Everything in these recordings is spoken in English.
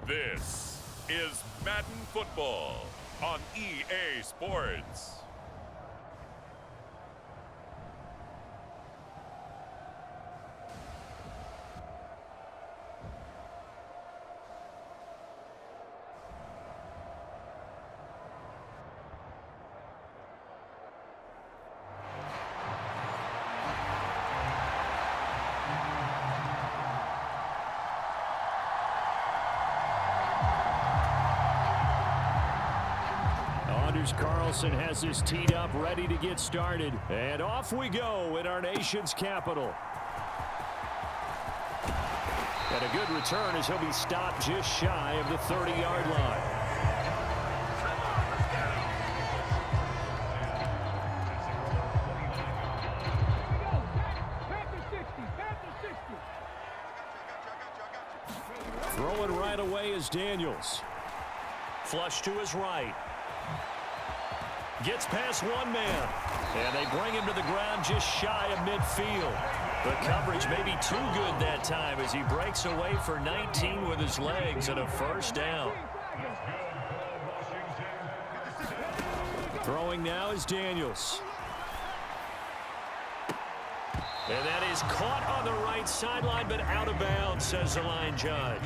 This is Madden Football on EA Sports. Carlson has this teed up, ready to get started. And off we go in our nation's capital. And a good return as he'll be stopped just shy of the 30-yard line. Throwing right away is Daniels. Flush to his right. Gets past one man. And they bring him to the ground just shy of midfield. The coverage may be too good that time as he breaks away for 19 with his legs and a first down. Throwing now is Daniels. And that is caught on the right sideline, but out of bounds, says the line judge.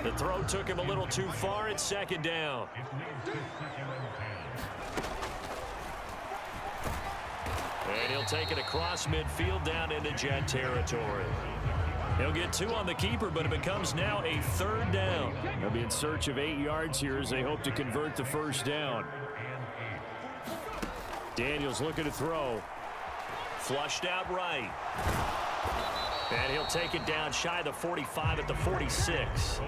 The throw took him a little too far at second down. And he'll take it across midfield down into Jet territory. He'll get 2 on the keeper, but it becomes now a third down. They'll be in search of 8 yards here as they hope to convert the first down. Daniels looking to throw. Flushed out right. And he'll take it down shy of the 45 at the 46.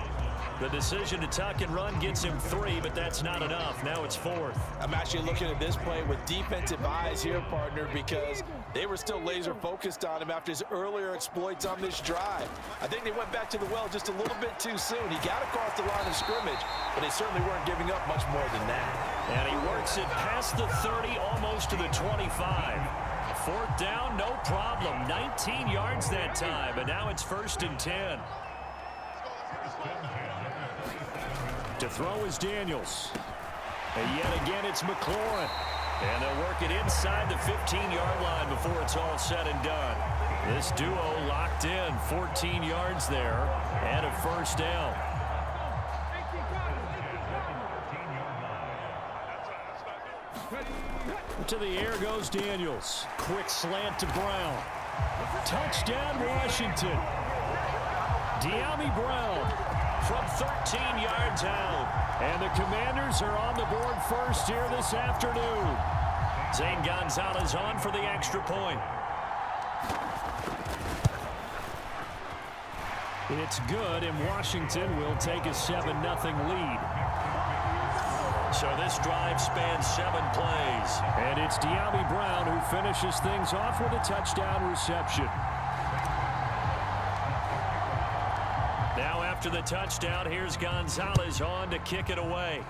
The decision to tuck and run gets him 3, but that's not enough. Now it's 4th. I'm actually looking at this play with defensive eyes here, partner, because they were still laser focused on him after his earlier exploits on this drive. I think they went back to the well just a little bit too soon. He got across the line of scrimmage, but they certainly weren't giving up much more than that. And he works it past the 30, almost to the 25. 4th down, no problem. 19 yards that time, and now it's 1st and 10. To throw is Daniels. And yet again, it's McLaurin. And they'll work it inside the 15-yard line before it's all said and done. This duo locked in, 14 yards there, and a first down. To the air goes Daniels. Quick slant to Brown. Touchdown, Washington. De'Ami Brown from 13 yards out. And the Commanders are on the board first here this afternoon. Zane Gonzalez on for the extra point. It's good, and Washington will take a 7-0 lead. So this drive spans 7 plays. And it's De'Ami Brown who finishes things off with a touchdown reception. Now after the touchdown, here's Gonzalez on to kick it away.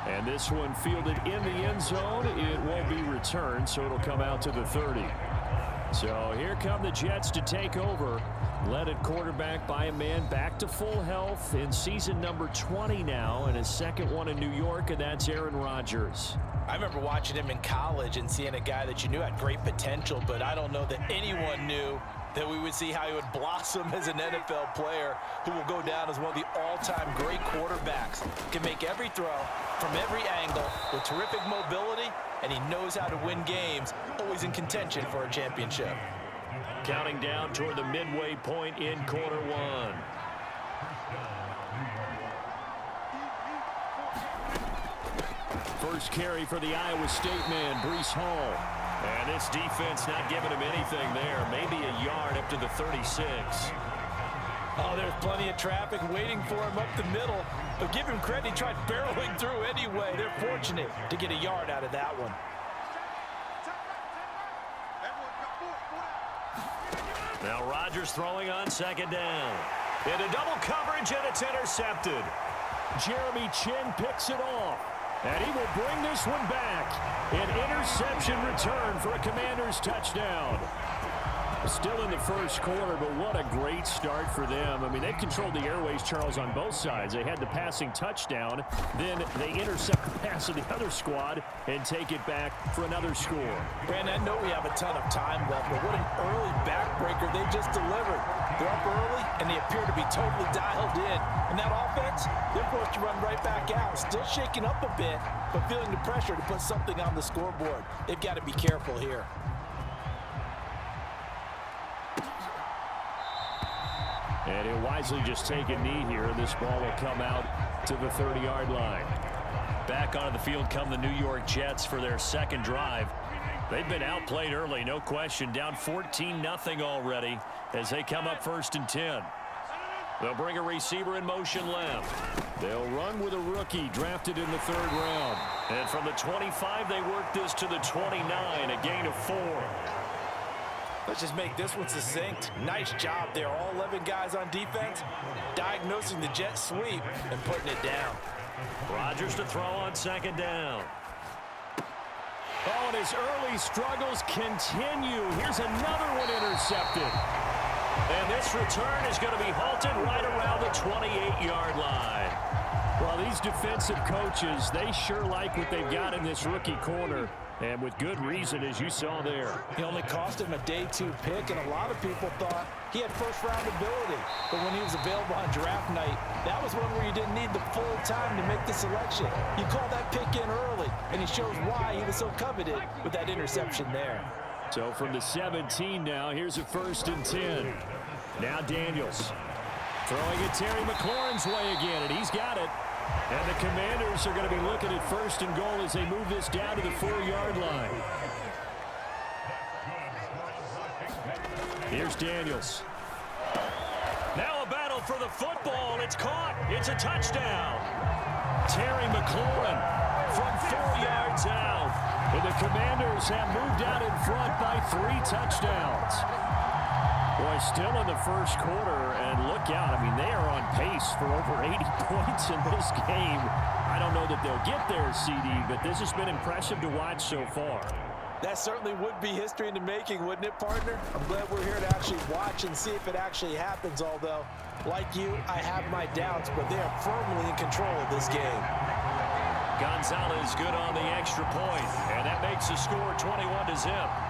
And this one fielded in the end zone. It won't be returned, so it'll come out to the 30. So here come the Jets to take over. Led at quarterback by a man back to full health in season number 20 now, and his second one in New York, and that's Aaron Rodgers. I remember watching him in college and seeing a guy that you knew had great potential, but I don't know that anyone knew that we would see how he would blossom as an NFL player who will go down as one of the all-time great quarterbacks. Can make every throw from every angle with terrific mobility, and he knows how to win games, always in contention for a championship. Counting down toward the midway point in quarter 1. First carry for the Iowa State man, Breece Hall. And this defense not giving him anything there. Maybe a yard up to the 36. Oh, there's plenty of traffic waiting for him up the middle. But give him credit, he tried barreling through anyway. They're fortunate to get a yard out of that one. Now Rodgers throwing on second down. Into double coverage, and it's intercepted. Jeremy Chin picks it off. And he will bring this one back. An interception return for a Commanders touchdown. Still in the first quarter, but what a great start for them. I mean, they've controlled the airways, Charles, on both sides. They had the passing touchdown. Then they intercept the pass of the other squad and take it back for another score. Brandon, I know we have a ton of time left, but what an early backbreaker they just delivered. They're up early, and they appear to be totally dialed in. And that offense, they're forced to run right back out. Still shaking up a bit, but feeling the pressure to put something on the scoreboard. They've got to be careful here. And he'll wisely just take a knee here. This ball will come out to the 30-yard line. Back onto the field come the New York Jets for their second drive. They've been outplayed early, no question. Down 14-0 already as they come up 1st and 10. They'll bring a receiver in motion left. They'll run with a rookie drafted in the 3rd round. And from the 25, they work this to the 29, a gain of 4. Let's just make this one succinct. Nice job there. All 11 guys on defense diagnosing the jet sweep and putting it down. Rodgers to throw on 2nd down. Oh, and his early struggles continue. Here's another one intercepted. And this return is going to be halted right around the 28-yard line. Well, these defensive coaches, they sure like what they've got in this rookie corner. And with good reason, as you saw there. He only cost him a day 2 pick, and a lot of people thought he had first-round ability. But when he was available on draft night, that was one where you didn't need the full time to make the selection. You called that pick in early, and he shows why he was so coveted with that interception there. So from the 17 now, here's a 1st and 10. Now Daniels throwing it Terry McLaurin's way again, and he's got it. And the Commanders are going to be looking at 1st and goal as they move this down to the 4-yard line. Here's Daniels. Now a battle for the football. It's caught. It's a touchdown. Terry McLaurin from 4 yards out. And the Commanders have moved out in front by 3 touchdowns. Boy, still in the first quarter, and look out. I mean, they are on pace for over 80 points in this game. I don't know that they'll get there, CD, but this has been impressive to watch so far. That certainly would be history in the making, wouldn't it, partner? I'm glad we're here to actually watch and see if it actually happens, although, like you, I have my doubts, but they are firmly in control of this game. Gonzalez good on the extra point, and that makes the score 21-0.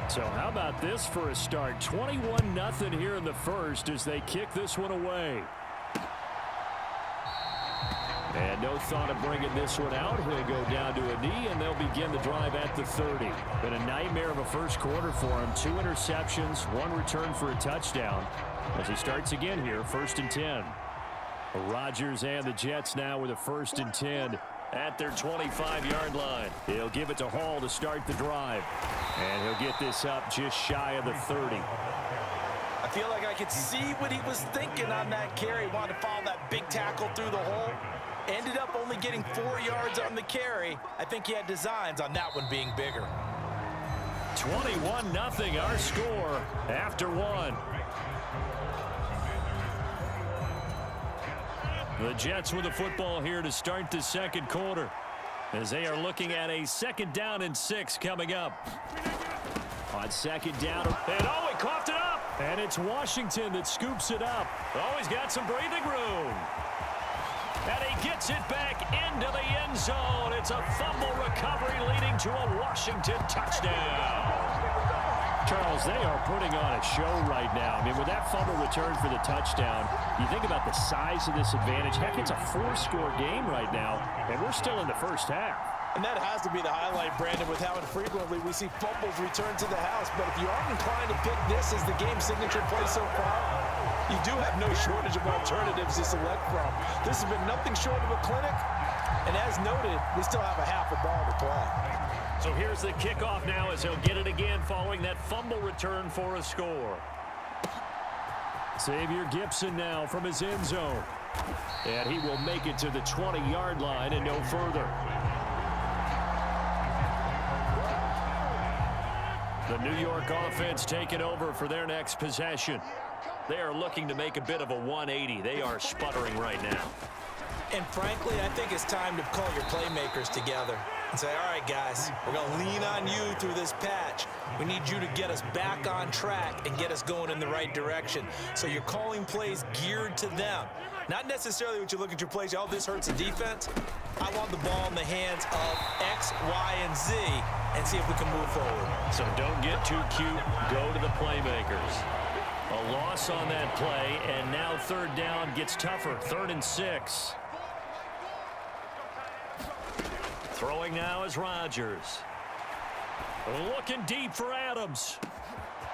So how about this for a start? 21-0 here in the first as they kick this one away. And no thought of bringing this one out. He'll go down to a knee, and they'll begin the drive at the 30. Been a nightmare of a first quarter for him. 2 interceptions, 1 return for a touchdown. As he starts again here, 1st and 10. Rodgers and the Jets now with a 1st and 10 at their 25-yard line. He'll give it to Hall to start the drive. And he'll get this up just shy of the 30. I feel like I could see what he was thinking on that carry. Wanted to follow that big tackle through the hole. Ended up only getting 4 yards on the carry. I think he had designs on that one being bigger. 21-0 our score after 1. The Jets with the football here to start the second quarter as they are looking at a 2nd down and 6 coming up. On 2nd down. And oh, he coughed it up. And it's Washington that scoops it up. Oh, he's got some breathing room. And he gets it back into the end zone. It's a fumble recovery leading to a Washington touchdown. Charles, they are putting on a show right now. I mean, with that fumble return for the touchdown, you think about the size of this advantage. Heck, it's a 4-score game right now, and we're still in the first half. And that has to be the highlight, Brandon, with how infrequently we see fumbles return to the house. But if you aren't inclined to pick this as the game signature play so far, you do have no shortage of alternatives to select from. This has been nothing short of a clinic. And as noted, we still have a half a ball to play. So here's the kickoff now as he'll get it again following that fumble return for a score. Xavier Gipson now from his end zone. And he will make it to the 20-yard line and no further. The New York offense taking over for their next possession. They are looking to make a bit of a 180. They are sputtering right now. And frankly, I think it's time to call your playmakers together. and say, all right, guys, we're going to lean on you through this patch. We need you to get us back on track and get us going in the right direction. So you're calling plays geared to them. Not necessarily what you look at your plays, oh, this hurts the defense. I want the ball in the hands of X, Y, and Z and see if we can move forward. So don't get too cute. Go to the playmakers. A loss on that play, and now third down gets tougher. 3rd and 6. Throwing now is Rodgers. Looking deep for Adams.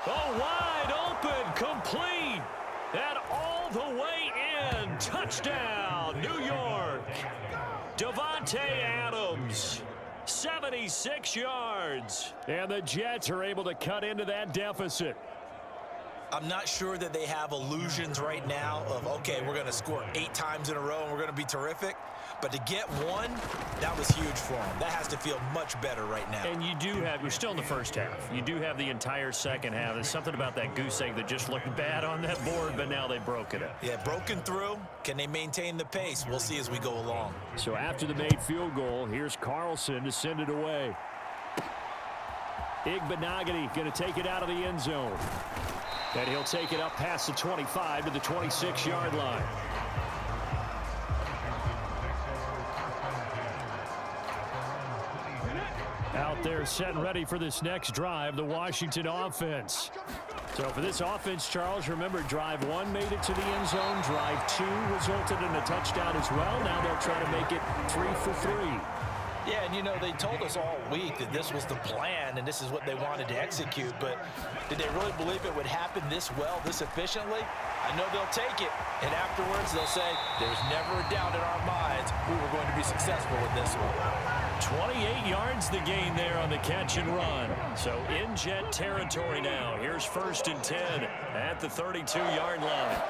Oh, wide open, complete, and all the way in. Touchdown, New York. Davante Adams, 76 yards. And the Jets are able to cut into that deficit. I'm not sure that they have illusions right now of, okay, we're going to score 8 times in a row and we're going to be terrific. But to get one, that was huge for them. That has to feel much better right now. And you're still in the first half. You do have the entire second half. There's something about that goose egg that just looked bad on that board, but now they've broken it. Yeah, broken through. Can they maintain the pace? We'll see as we go along. So after the made field goal, here's Carlson to send it away. Igbenogany going to take it out of the end zone. And he'll take it up past the 25 to the 26-yard line. Out there set and ready for this next drive, the Washington offense. So for this offense, Charles, remember, drive 1 made it to the end zone. Drive 2 resulted in a touchdown as well. Now they'll try to make it 3 for 3. Yeah, and you know, they told us all week that this was the plan and this is what they wanted to execute, but did they really believe it would happen this well, this efficiently? I know they'll take it, and afterwards they'll say, there's never a doubt in our minds we were going to be successful with this one. 28 yards the gain there on the catch and run. So in Jet territory now. Here's 1st and 10 at the 32-yard line.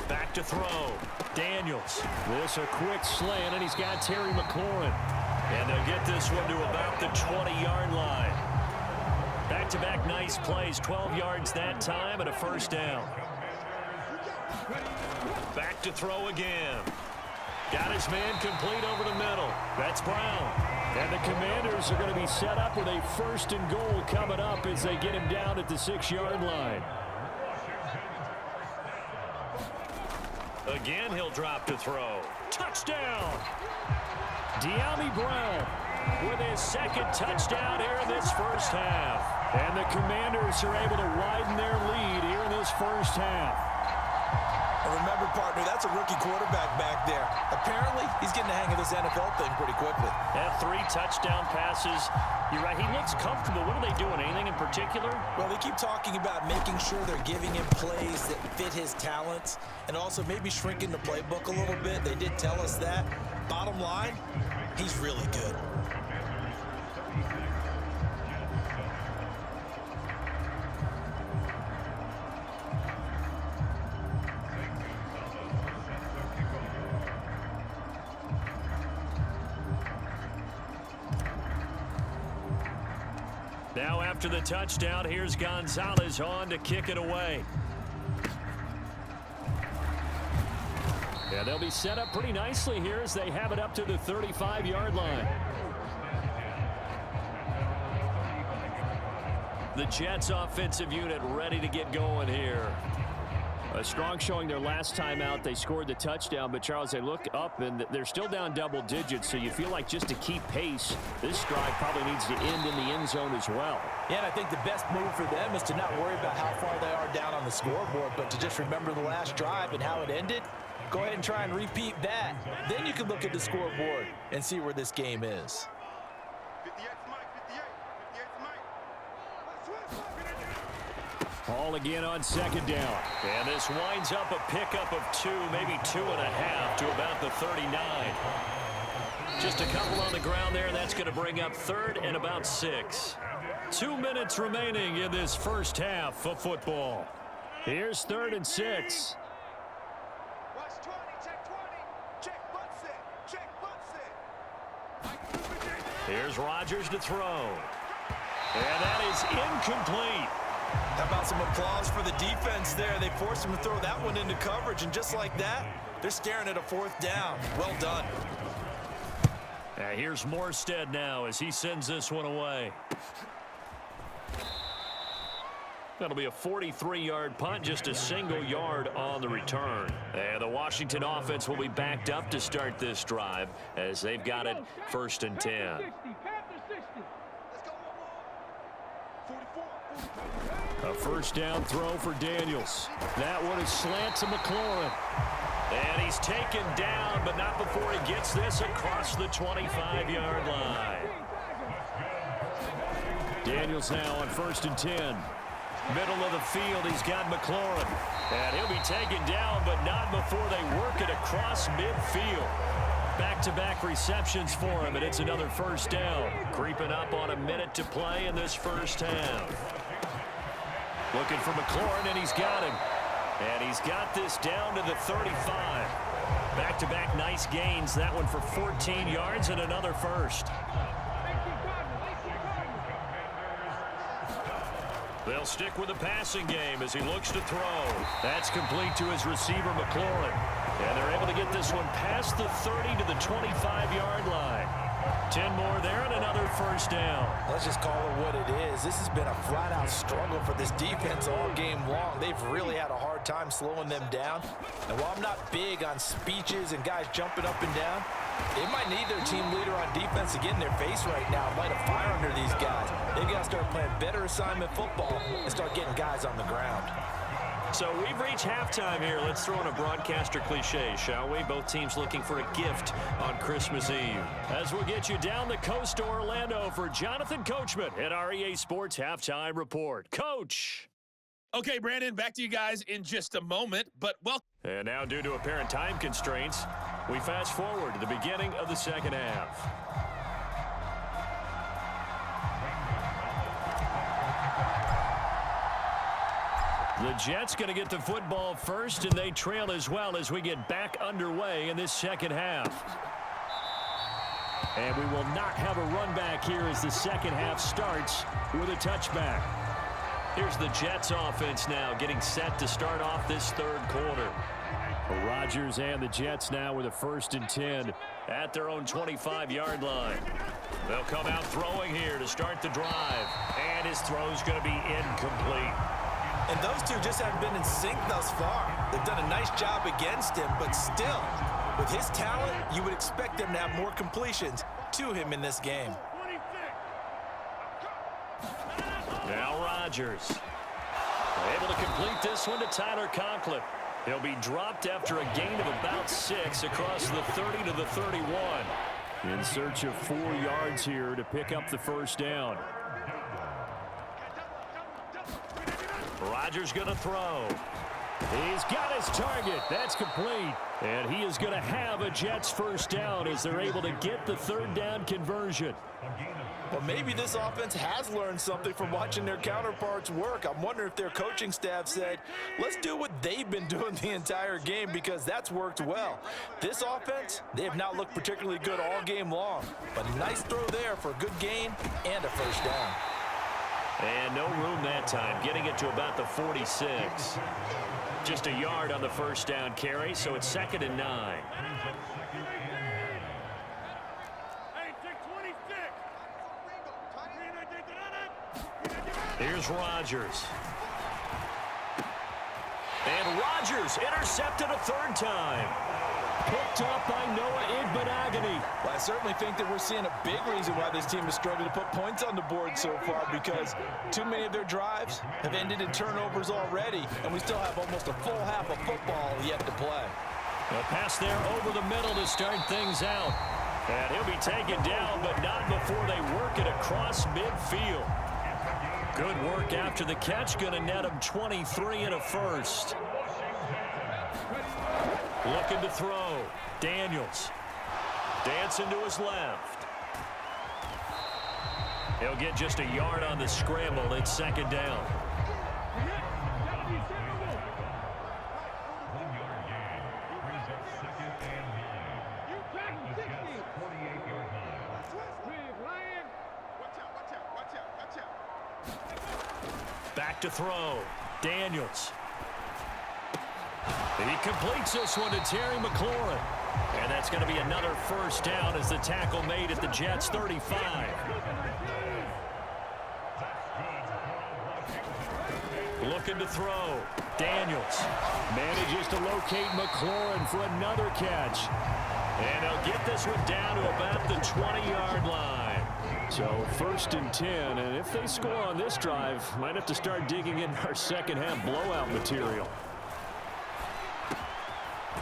Back to throw. Daniels. This a quick slant, and he's got Terry McLaurin. And they'll get this one to about the 20-yard line. Back-to-back nice plays. 12 yards that time and a first down. Back to throw again. Got his man complete over the middle. That's Brown. And the Commanders are going to be set up with a 1st and goal coming up as they get him down at the 6-yard line. Again, he'll drop to throw. Touchdown! De'Ami Brown with his 2nd touchdown here in this first half. And the Commanders are able to widen their lead here in this first half. And remember, partner, that's a rookie quarterback back there. Apparently, he's getting the hang of this NFL thing pretty quickly. Had 3 touchdown passes. You're right, he looks comfortable. What are they doing? Anything in particular? Well, they keep talking about making sure they're giving him plays that fit his talents and also maybe shrinking the playbook a little bit. They did tell us that. Bottom line, he's really good. Now after the touchdown, here's Gonzalez on to kick it away. Yeah, they'll be set up pretty nicely here as they have it up to the 35-yard line. The Jets offensive unit ready to get going here. A strong showing their last time out. They scored the touchdown, but Charles, they look up and they're still down double digits, so you feel like just to keep pace, this drive probably needs to end in the end zone as well. Yeah, and I think the best move for them is to not worry about how far they are down on the scoreboard, but to just remember the last drive and how it ended. Go ahead and try and repeat that. Then you can look at the scoreboard and see where this game is. Ball again on 2nd down. And this winds up a pickup of 2, maybe 2.5 to about the 39. Just a couple on the ground there. That's going to bring up 3rd and about 6. 2 minutes remaining in this first half of football. Here's 3rd and 6. Here's Rodgers to throw. And that is incomplete. How about some applause for the defense there? They forced him to throw that one into coverage, and just like that, they're staring at a 4th down. Well done. Here's Morstead now as he sends this one away. That'll be a 43-yard punt, just a single yard on the return. And the Washington offense will be backed up to start this drive as they've got it 1st and 10. A first down throw for Daniels. That one is slant to McLaurin. And he's taken down, but not before he gets this across the 25-yard line. Daniels now on 1st and 10. Middle of the field, he's got McLaurin. And he'll be taken down, but not before they work it across midfield. Back-to-back receptions for him, and it's another first down. Creeping up on a minute to play in this first half. Looking for McLaurin, and he's got him. And he's got this down to the 35. Back-to-back nice gains. That one for 14 yards and another first. They'll stick with the passing game as he looks to throw. That's complete to his receiver, McLaurin. And they're able to get this one past the 30 to the 25-yard line. 10 more there and another first down. Let's just call it what it is. This has been a flat-out struggle for this defense all game long. They've really had a hard time slowing them down. And while I'm not big on speeches and guys jumping up and down, they might need their team leader on defense to get in their face right now and light a fire under these guys. They've got to start playing better assignment football and start getting guys on the ground. So we've reached halftime here. Let's throw in a broadcaster cliche, shall we? Both teams looking for a gift on Christmas Eve. As we'll get you down the coast to Orlando for Jonathan Coachman at our EA Sports Halftime Report. Coach! Okay, Brandon, back to you guys in just a moment, but And now, due to apparent time constraints, we fast forward to the beginning of the second half. The Jets going to get the football first, and they trail as well as we get back underway in this second half. And we will not have a run back here as the second half starts with a touchback. Here's the Jets offense now getting set to start off this third quarter. Rodgers and the Jets now with a 1st and 10 at their own 25-yard line. They'll come out throwing here to start the drive, and his throw's going to be incomplete. And those two just haven't been in sync thus far. They've done a nice job against him, but still, with his talent, you would expect them to have more completions to him in this game. Now Rodgers. Able to complete this one to Tyler Conklin. He'll be dropped after a gain of about 6 across the 30 to the 31. In search of 4 yards here to pick up the first down. Rodgers going to throw. He's got his target. That's complete. And he is going to have a Jets first down as they're able to get the 3rd down conversion. Well, maybe this offense has learned something from watching their counterparts work. I'm wondering if their coaching staff said, let's do what they've been doing the entire game because that's worked well. This offense, they have not looked particularly good all game long. But a nice throw there for a good gain and a first down. And no room that time, getting it to about the 46. Just a yard on the first down carry, so it's 2nd and 9. Here's Rodgers. And Rodgers intercepted a 3rd time. Picked up by Noah Igbenogany. Well, I certainly think that we're seeing a big reason why this team is struggling to put points on the board so far because too many of their drives have ended in turnovers already, and we still have almost a full half of football yet to play. A pass there over the middle to start things out. And he'll be taken down, but not before they work it across midfield. Good work after the catch. Going to net him 23 and a first. Looking to throw. Daniels. Dancing to his left. He'll get just a yard on the scramble. It's 2nd down. Back to throw. Daniels. He completes this one to Terry McLaurin. And that's going to be another first down as the tackle made at the Jets' 35. Looking to throw. Daniels manages to locate McLaurin for another catch. And they'll get this one down to about the 20-yard line. So 1st and 10, and if they score on this drive, might have to start digging in our second-half blowout material.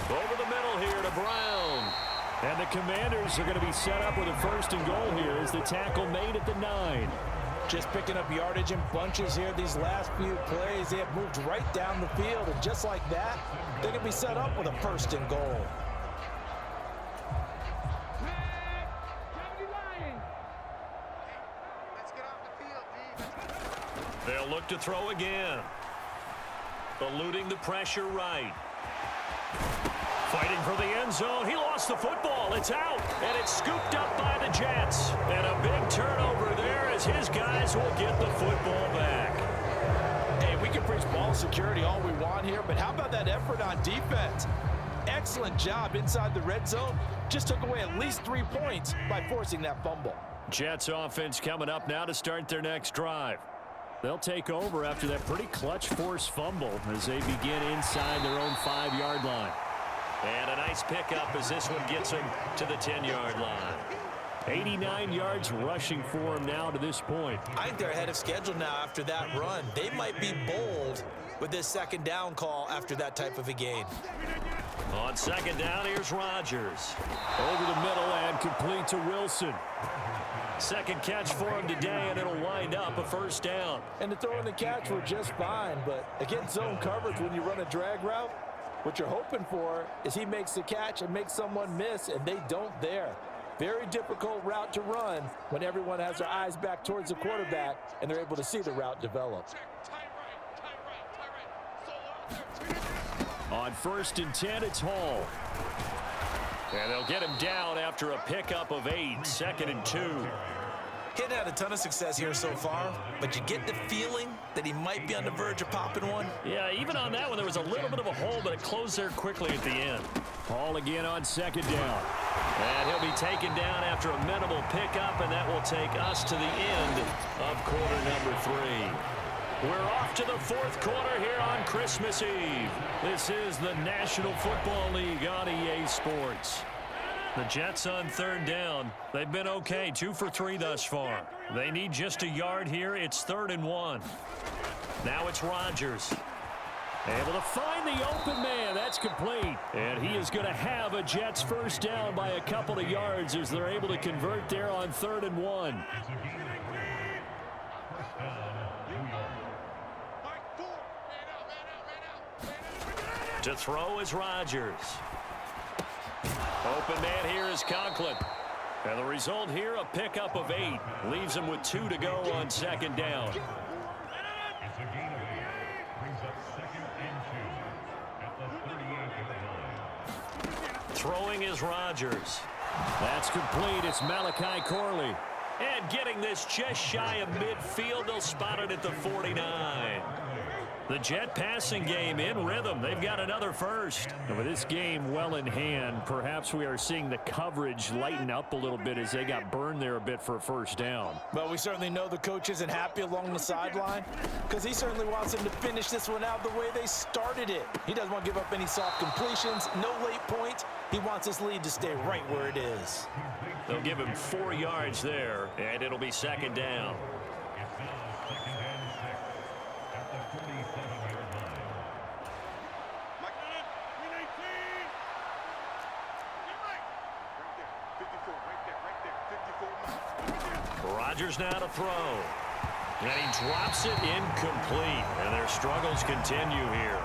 Over the middle here to Brown. And the Commanders are going to be set up with a 1st and goal here as the tackle made at the 9. Just picking up yardage in bunches here these last few plays. They have moved right down the field, and just like that, they're going to be set up with a 1st and goal. They'll look to throw again. Eluding the pressure right. Fighting for the end zone. He lost the football. It's out. And it's scooped up by the Jets. And a big turnover there as his guys will get the football back. Hey, we can preach ball security all we want here, but how about that effort on defense? Excellent job inside the red zone. Just took away at least 3 points by forcing that fumble. Jets offense coming up now to start their next drive. They'll take over after that pretty clutch forced fumble as they begin inside their own 5-yard line. And a nice pickup as this one gets them to the 10-yard line. 89 yards rushing for him now to this point. I think they're ahead of schedule now after that run. They might be bold with this 2nd down call after that type of a gain. On 2nd down, here's Rodgers. Over the middle and complete to Wilson. 2nd catch for him today, and it'll wind up a 1st down. And the throw and the catch were just fine, but against zone coverage when you run a drag route, what you're hoping for is he makes the catch and makes someone miss, and they don't there. Very difficult route to run when everyone has their eyes back towards the quarterback and they're able to see the route develop. On 1st and 10, it's Hall. And they'll get him down after a pickup of 8, 2nd and 2. He hadn't had a ton of success here so far, but you get the feeling that he might be on the verge of popping one. Yeah, even on that one, there was a little bit of a hole, but it closed there quickly at the end. Hall again on 2nd down. And he'll be taken down after a minimal pickup, and that will take us to the end of quarter number 3. We're off to the 4th quarter here on Christmas Eve. This is the National Football League on EA Sports. The Jets on 3rd down. They've been okay, 2 for 3 thus far. They need just a yard here. It's 3rd and 1. Now it's Rodgers. Able to find the open man. That's complete. And he is going to have a Jets 1st down by a couple of yards as they're able to convert there on 3rd and 1. To throw is Rodgers. Open man here is Conklin. And the result here, a pickup of 8. Leaves him with 2 to go on 2nd down. Throwing is Rodgers. That's complete. It's Malachi Corley. And getting this just shy of midfield. They'll spot it at the 49. The Jet passing game in rhythm. They've got another 1st. And with this game well in hand, perhaps we are seeing the coverage lighten up a little bit as they got burned there a bit for a 1st down. Well, we certainly know the coach isn't happy along the sideline because he certainly wants them to finish this one out the way they started it. He doesn't want to give up any soft completions, no late points. He wants this lead to stay right where it is. They'll give him 4 yards there, and it'll be 2nd down. Rodgers now to throw. And he drops it incomplete. And their struggles continue here.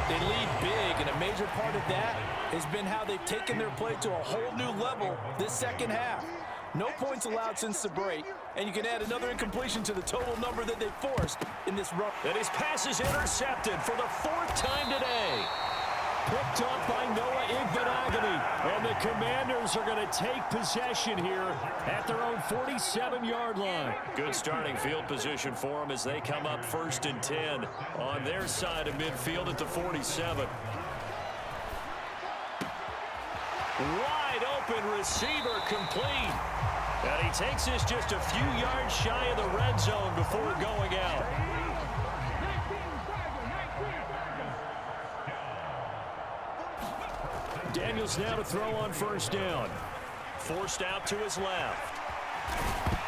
They lead big, and a major part of that has been how they've taken their play to a whole new level this 2nd half. No points allowed since the break, and you can add another incompletion to the total number that they've forced in this run. And his pass is intercepted for the 4th time today. Picked up by Noah Igbenogany. And the Commanders are going to take possession here at their own 47-yard line. Good starting field position for them as they come up 1st and 10 on their side of midfield at the 47. Wide open receiver complete. And he takes this just a few yards shy of the red zone before going out. Daniels now to throw on first down. Forced out to his left.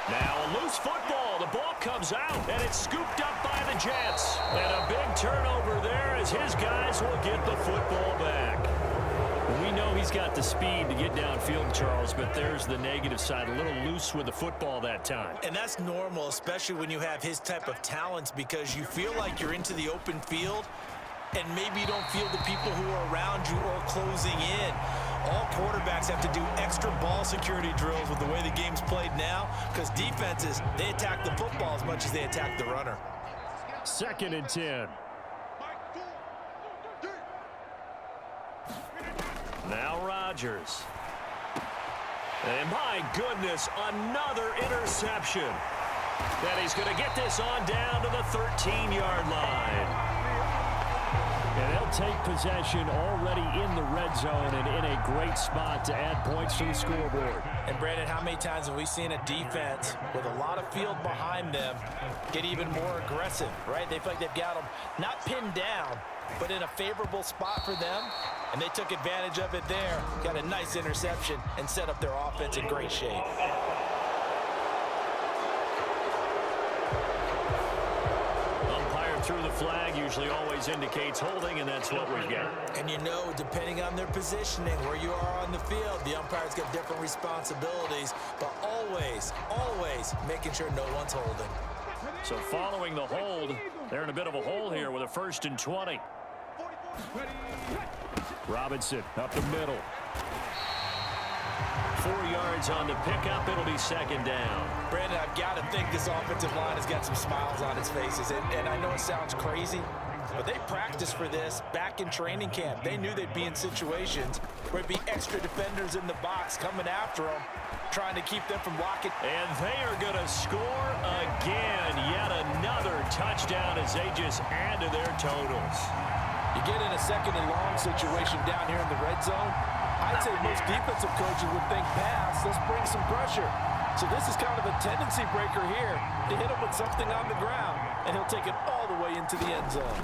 Now a loose football. The ball comes out, and it's scooped up by the Jets. And a big turnover there as his guys will get the football back. We know he's got the speed to get downfield, Charles, but there's the negative side. A little loose with the football that time. And that's normal, especially when you have his type of talents, because you feel like you're into the open field, and maybe you don't feel the people who are around you or closing in. All quarterbacks have to do extra ball security drills with the way the game's played now, because defenses, they attack the football as much as they attack the runner. 2nd and 10. Now Rodgers. And my goodness, another interception. And he's going to get this on down to the 13-yard line. And they'll take possession already in the red zone and in a great spot to add points to the scoreboard. And Brandon, how many times have we seen a defense with a lot of field behind them get even more aggressive, right? They feel like they've got them not pinned down, but in a favorable spot for them, and they took advantage of it there, got a nice interception, and set up their offense in great shape. Umpire through the flag usually always indicates holding, and that's what we've got. And you know, depending on their positioning, where you are on the field, the umpires get different responsibilities, but always, always making sure no one's holding. So following the hold, they're in a bit of a hole here with a 1st and 20. Robinson up the middle. 4 yards on the pickup. It'll be 2nd down. Brandon, I've got to think this offensive line has got some smiles on its faces. And I know it sounds crazy, but they practiced for this back in training camp. They knew they'd be in situations where it'd be extra defenders in the box coming after them, trying to keep them from blocking. And they are going to score again. Yet another touchdown as they just add to their totals. You get in a 2nd and long situation down here in the red zone, I'd say most defensive coaches would think pass, let's bring some pressure. So this is kind of a tendency breaker here to hit him with something on the ground, and he'll take it all the way into the end zone.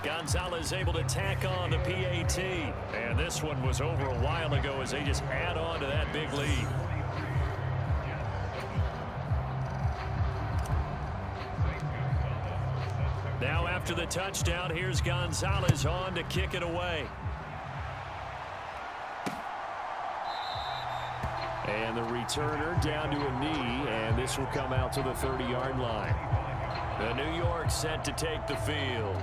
Gonzalez able to tack on the PAT. And this one was over a while ago as they just add on to that big lead. Now after the touchdown, here's Gonzalez on to kick it away. And the returner down to a knee, and this will come out to the 30-yard line. The New York set to take the field.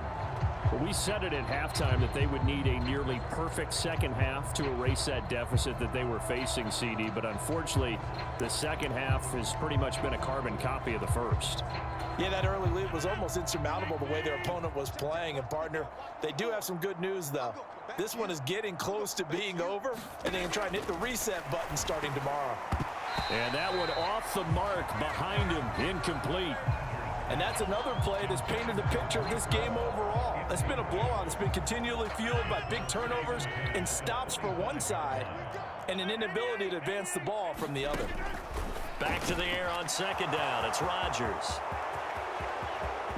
Well, we said it at halftime that they would need a nearly perfect second half to erase that deficit that they were facing, CD, but unfortunately, the second half has pretty much been a carbon copy of the first. Yeah, that early lead was almost insurmountable the way their opponent was playing. And, partner, they do have some good news, though. This one is getting close to being over, and they can try and hit the reset button starting tomorrow. And that one off the mark behind him, incomplete. And that's another play that's painted the picture of this game overall. It's been a blowout. It's been continually fueled by big turnovers and stops for one side and an inability to advance the ball from the other. Back to the air on 2nd down. It's Rodgers.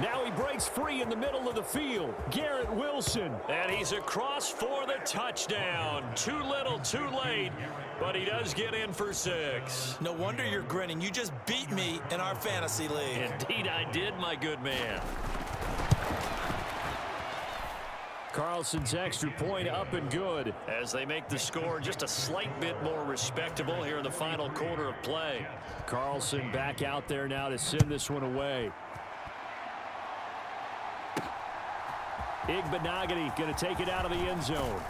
Now he breaks free in the middle of the field. Garrett Wilson. And he's across for the touchdown. Too little, too late, but he does get in for 6. No wonder you're grinning. You just beat me in our fantasy league. Indeed I did, my good man. Carlson's extra point up and good. As they make the score just a slight bit more respectable here in the final quarter of play. Carlson back out there now to send this one away. Igbenogany going to take it out of the end zone.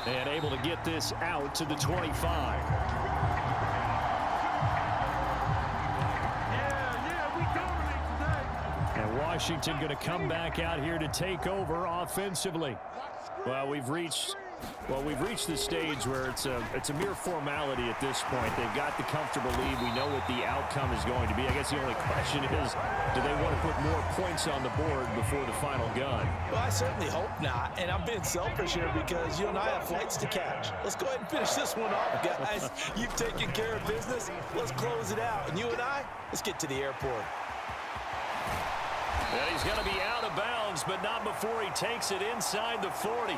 And able to get this out to the 25. And Washington going to come back out here to take over offensively. Well, we've reached Well, we've reached the stage where it's a mere formality at this point. They've got the comfortable lead. We know what the outcome is going to be. I guess the only question is, do they want to put more points on the board before the final gun? Well, I certainly hope not, and I'm being selfish here because you and I have flights to catch. Let's go ahead and finish this one off, guys. You've taken care of business. Let's close it out. And you and I, let's get to the airport. And he's going to be out of bounds, but not before he takes it inside the 40.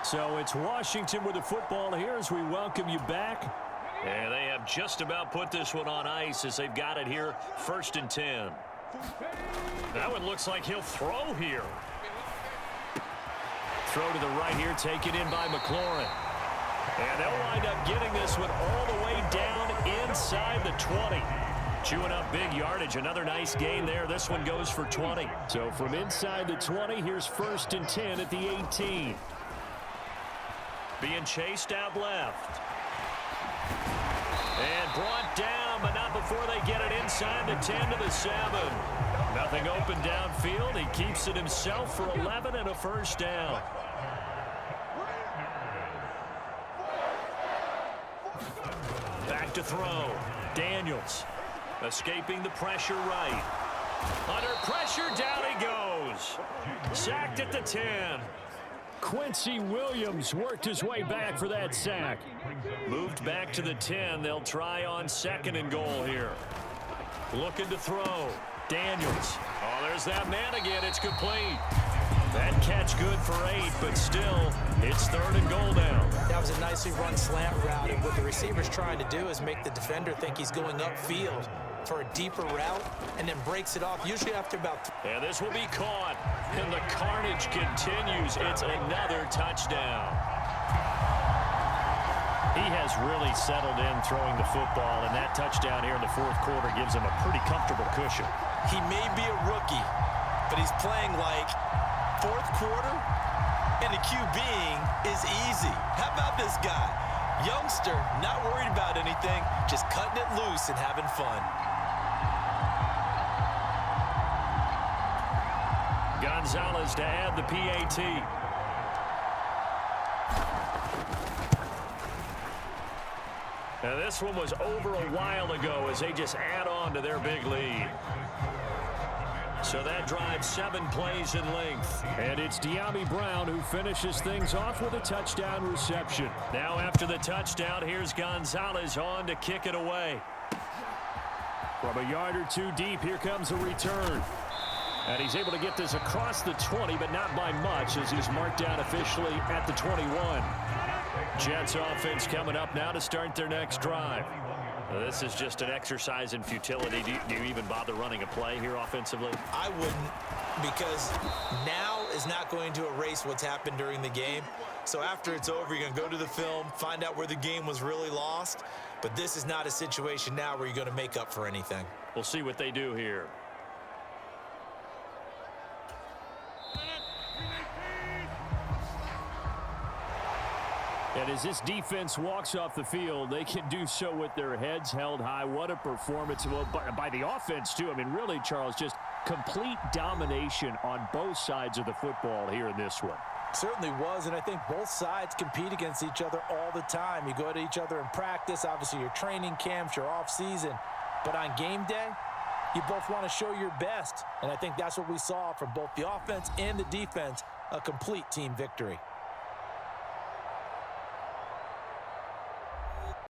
So it's Washington with the football here as we welcome you back. And they have just about put this one on ice as they've got it here, 1st and 10. That one looks like he'll throw here. Throw to the right here, taken in by McLaurin. And they'll wind up getting this one all the way down inside the 20. Chewing up big yardage. Another nice gain there. This one goes for 20. So from inside the 20, here's 1st and 10 at the 18. Being chased out left. And brought down, but not before they get it inside the 10 to the 7. Nothing open downfield. He keeps it himself for 11 and a 1st down. Back to throw. Daniels escaping the pressure right. Under pressure, down he goes. Sacked at the 10. Quincy Williams worked his way back for that sack. Moved back to the 10. They'll try on 2nd and goal here. Looking to throw. Daniels. Oh, there's that man again. It's complete. That catch good for 8, but still, it's 3rd and goal now. That was a nicely run slant route, and what the receiver's trying to do is make the defender think he's going upfield for a deeper route, and then breaks it off, usually after about... And this will be caught, and the carnage continues. It's another touchdown. He has really settled in throwing the football, and that touchdown here in the 4th quarter gives him a pretty comfortable cushion. He may be a rookie, but he's playing like 4th quarter, and the QBing is easy. How about this guy? Youngster, not worried about anything, just cutting it loose and having fun. Gonzalez to add the PAT. Now this one was over a while ago as they just add on to their big lead. So that drives 7 plays in length. And it's De'Ami Brown who finishes things off with a touchdown reception. Now after the touchdown, here's Gonzalez on to kick it away. From a yard or 2 deep, here comes a return. And he's able to get this across the 20, but not by much as he's marked down officially at the 21. Jets offense coming up now to start their next drive. Well, this is just an exercise in futility. Do you even bother running a play here offensively? I wouldn't, because now is not going to erase what's happened during the game. So after it's over, you're going to go to the film, find out where the game was really lost. But this is not a situation now where you're going to make up for anything. We'll see what they do here. And as this defense walks off the field, they can do so with their heads held high. What a performance. Well, by the offense, too. I mean, really, Charles, just complete domination on both sides of the football here in this one. Certainly was, and I think both sides compete against each other all the time. You go to each other in practice, obviously your training camps, your off-season. But on game day, you both want to show your best. And I think that's what we saw from both the offense and the defense, a complete team victory.